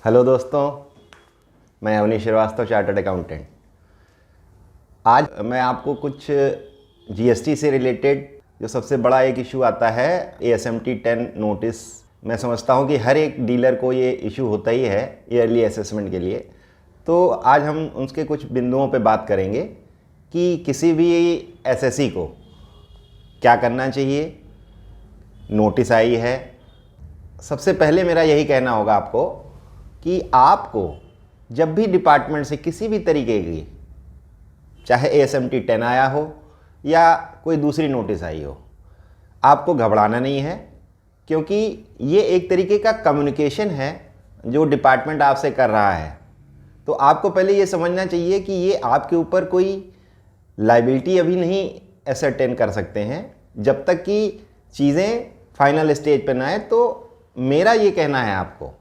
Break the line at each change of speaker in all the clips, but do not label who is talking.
Hello दोस्तों, मैं Awanish Srivastava, chartered accountant. आज मैं आपको कुछ जीएसटी से रिलेटेड जो सबसे बड़ा एक इशू आता है ASMT 10 नोटिस। मैं समझता हूँ कि हर एक डीलर को ये इशू होता ही है ईयरली असेसमेंट के लिए। तो आज हम उसके कुछ बिंदुओं पे बात करेंगे कि किसी भी एसएससी को क्या करना चाहिए। नोटिस आई है, सबसे पहले मेरा यही कहना होगा आपको कि आपको जब भी डिपार्टमेंट से किसी भी तरीके की, चाहे ASMT 10 आया हो या कोई दूसरी नोटिस आई हो, आपको घबराना नहीं है, क्योंकि ये एक तरीके का कम्युनिकेशन है जो डिपार्टमेंट आपसे कर रहा है। तो आपको पहले ये समझना चाहिए कि ये आपके ऊपर कोई लायबिलिटी अभी नहीं एसरटेन कर सकते हैं जब तक कि चीज़ें फाइनल स्टेज पर ना आए। तो मेरा ये कहना है आपको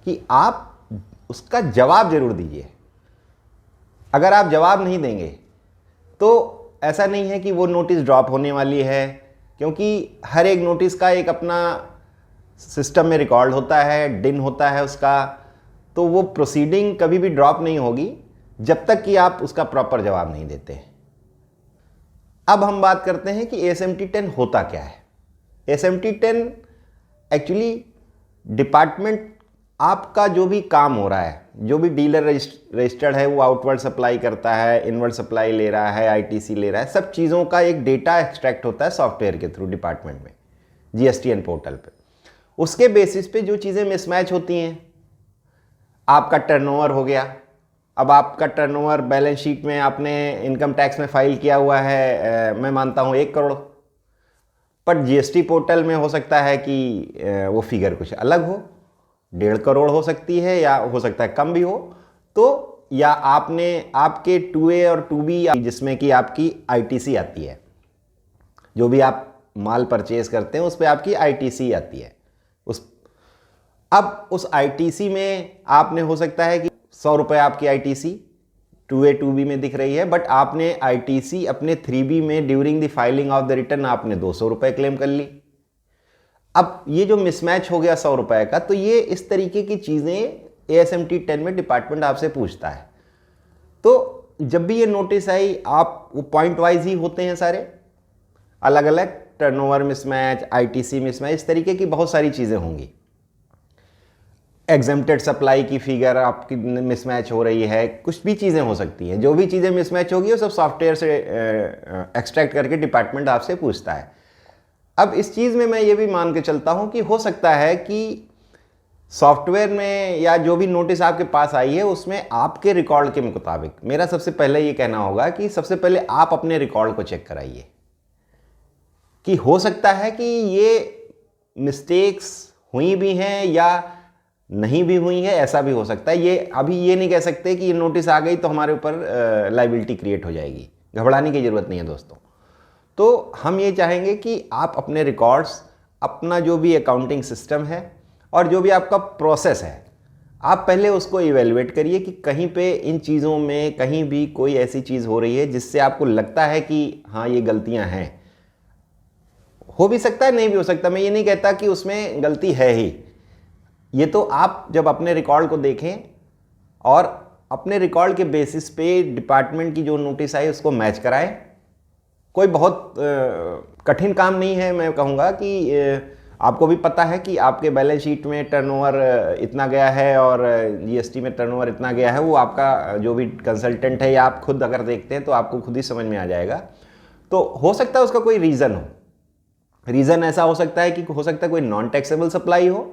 कि आप उसका जवाब ज़रूर दीजिए। अगर आप जवाब नहीं देंगे तो ऐसा नहीं है कि वो नोटिस ड्रॉप होने वाली है, क्योंकि हर एक नोटिस का एक अपना सिस्टम में रिकॉर्ड होता है, डिन होता है उसका। तो वो प्रोसीडिंग कभी भी ड्रॉप नहीं होगी जब तक कि आप उसका प्रॉपर जवाब नहीं देते। अब हम बात करते हैं कि ASMT 10 होता क्या है। ASMT 10 एक्चुअली डिपार्टमेंट आपका जो भी काम हो रहा है, जो भी डीलर रजिस्टर्ड है, वो आउटवर्ड सप्लाई करता है, इनवर्ड सप्लाई ले रहा है, ITC ले रहा है, सब चीज़ों का एक डेटा एक्सट्रैक्ट होता है सॉफ्टवेयर के थ्रू डिपार्टमेंट में, GSTN पोर्टल पे। उसके बेसिस पे जो चीज़ें मिसमैच होती हैं, आपका टर्नओवर हो गया। अब आपका टर्नओवर बैलेंस शीट में आपने इनकम टैक्स में फाइल किया हुआ है, मैं मानता हूँ 1 करोड़, पर GST पोर्टल में हो सकता है कि वो फिगर कुछ अलग हो, 1.5 करोड़ हो सकती है, या हो सकता है कम भी हो। तो या आपने आपके 2A और 2B जिसमें कि आपकी ITC आती है, जो भी आप माल परचेज करते हैं उस पर आपकी ITC आती है। अब उस ITC में आपने हो सकता है कि 100 रुपये आपकी ITC 2A 2B में दिख रही है, बट आपने ITC अपने 3B में during the filing of the return आपने 200 रुपये क्लेम कर ली। अब ये जो मिसमैच हो गया 100 रुपये का, तो ये इस तरीके की चीज़ें ASMT 10 में डिपार्टमेंट आपसे पूछता है। तो जब भी ये नोटिस आई, आप वो पॉइंट वाइज ही होते हैं सारे, अलग अलग टर्नओवर मिसमैच, ITC मिसमैच, इस तरीके की बहुत सारी चीज़ें होंगी। एग्जेम्प्टेड सप्लाई की फिगर आपकी मिसमैच हो रही है, कुछ भी चीज़ें हो सकती हैं। जो भी चीज़ें मिसमैच होगी वो सब सॉफ्टवेयर से एक्सट्रैक्ट करके डिपार्टमेंट आपसे पूछता है। अब इस चीज़ में मैं ये भी मान के चलता हूँ कि हो सकता है कि सॉफ्टवेयर में या जो भी नोटिस आपके पास आई है उसमें आपके रिकॉर्ड के मुताबिक, मेरा सबसे पहले ये कहना होगा कि सबसे पहले आप अपने रिकॉर्ड को चेक कराइए कि हो सकता है कि ये मिस्टेक्स हुई भी हैं या नहीं भी हुई है, ऐसा भी हो सकता है। ये अभी ये नहीं कह सकते कि ये नोटिस आ गई तो हमारे ऊपर लायबिलिटी क्रिएट हो जाएगी। घबराने की ज़रूरत नहीं है दोस्तों। तो हम ये चाहेंगे कि आप अपने रिकॉर्ड्स, अपना जो भी अकाउंटिंग सिस्टम है और जो भी आपका प्रोसेस है, आप पहले उसको इवेलुएट करिए कि कहीं पे इन चीज़ों में कहीं भी कोई ऐसी चीज़ हो रही है जिससे आपको लगता है कि हाँ ये गलतियां हैं। हो भी सकता है, नहीं भी हो सकता, मैं ये नहीं कहता कि उसमें गलती है ही। ये तो आप जब अपने रिकॉर्ड को देखें और अपने रिकॉर्ड के बेसिस पे डिपार्टमेंट की जो नोटिस आई उसको मैच कराएं। कोई बहुत कठिन काम नहीं है। मैं कहूँगा कि आपको भी पता है कि आपके बैलेंस शीट में टर्नओवर इतना गया है और GST में टर्नओवर इतना गया है, वो आपका जो भी कंसल्टेंट है या आप खुद अगर देखते हैं तो आपको खुद ही समझ में आ जाएगा। तो हो सकता है उसका कोई रीज़न हो। रीज़न ऐसा हो सकता है कि हो सकता है कोई नॉन टैक्सेबल सप्लाई हो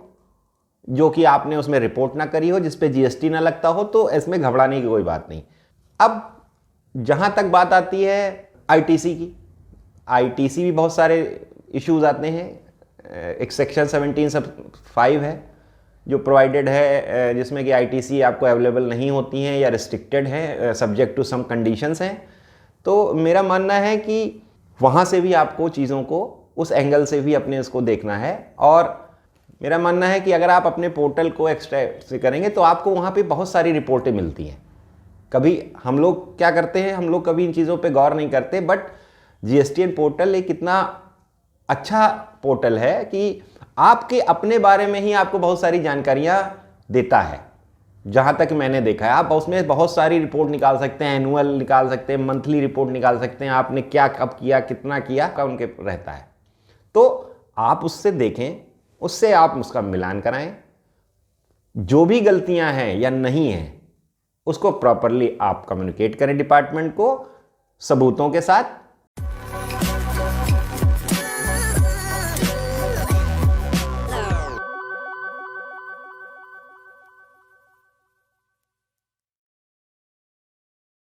जो कि आपने उसमें रिपोर्ट ना करी हो, जिस पे GST ना लगता हो। तो इसमें घबराने की कोई बात नहीं। अब जहाँ तक बात आती है ITC की, ITC भी बहुत सारे इश्यूज आते हैं। एक सेक्शन 17(5) है जो प्रोवाइडेड है, जिसमें कि ITC आपको अवेलेबल नहीं होती हैं या रिस्ट्रिक्टेड हैं, सब्जेक्ट टू सम कंडीशंस हैं। तो मेरा मानना है कि वहाँ से भी आपको चीज़ों को उस एंगल से भी अपने इसको देखना है। और मेरा मानना है कि अगर आप अपने पोर्टल को एक्सट्रैक्ट से करेंगे तो आपको वहाँ पे बहुत सारी रिपोर्टें मिलती हैं। कभी हम लोग क्या करते हैं, हम लोग कभी इन चीज़ों पे गौर नहीं करते, बट GSTN पोर्टल एक इतना अच्छा पोर्टल है कि आपके अपने बारे में ही आपको बहुत सारी जानकारियाँ देता है, जहाँ तक मैंने देखा है। आप उसमें बहुत सारी रिपोर्ट निकाल सकते हैं, एनुअल निकाल सकते हैं, मंथली रिपोर्ट निकाल सकते हैं, आपने क्या कब किया, कितना किया का उनके रहता है। तो आप उससे देखें, उससे आप उसका मिलान कराएं, जो भी गलतियां हैं या नहीं हैं उसको प्रॉपरली आप कम्युनिकेट करें डिपार्टमेंट को सबूतों के साथ,